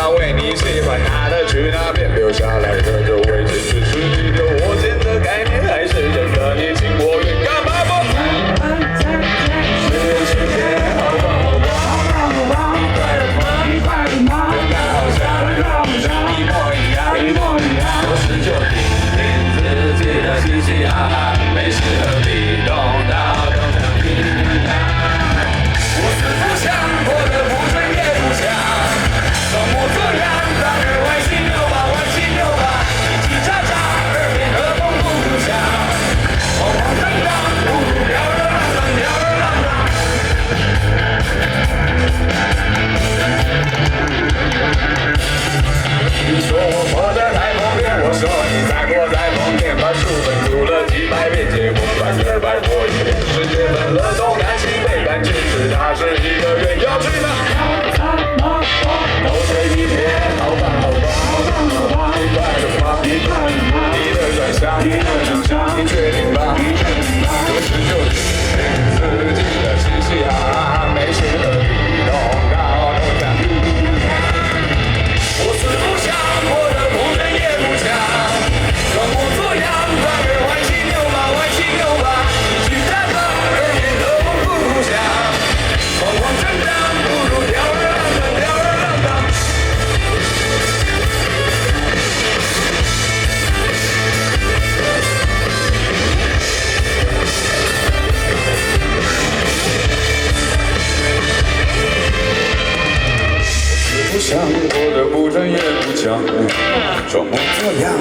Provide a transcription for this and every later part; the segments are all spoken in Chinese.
那位你喜欢他的，去那边留下来的就会坚持自己的我见的概念，还是真的你情我愿，干嘛不？是世界好棒好棒好棒，你快乐吗？你快乐吗？跟他好像一模一样一模一样，有事就听听自己的嘻嘻哈哈，没事何必动刀动枪皮我四不像，活得不顺也不想，装模作样，当个歪七扭八，歪七扭八，叽叽喳喳，耳边和风不互相，慌慌张张，不如吊儿郎当，吊儿郎当。你说我活得太疯癫，我说你再活再疯癫，把书本读了几百遍，结果200过一遍，世界分了东南西北，但其实它是一个圆，要去哪？都随你便，好棒好棒好棒好棒，你快乐吗？你快乐吗？你的转向，你的转向，你确定吧？你确定吧？有事就听自己的嘻嘻哈哈，没事何必动刀动枪皮我四不像，活得不真也不像，装模作样，当个歪七扭八，歪七扭八，叽叽喳喳，耳边和风不互相，慌慌张张，不如吊儿郎当，吊儿郎当。不想活得不真也不强，装模作样，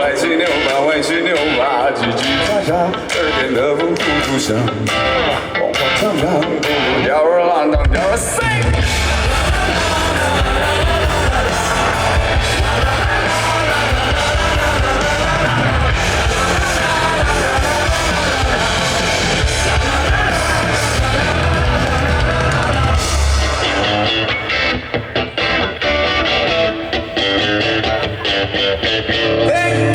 歪七扭八，歪七扭八，叽叽喳喳，耳边的风呼呼响，慌慌张张，不如吊儿郎当，吊儿郎当。Hey!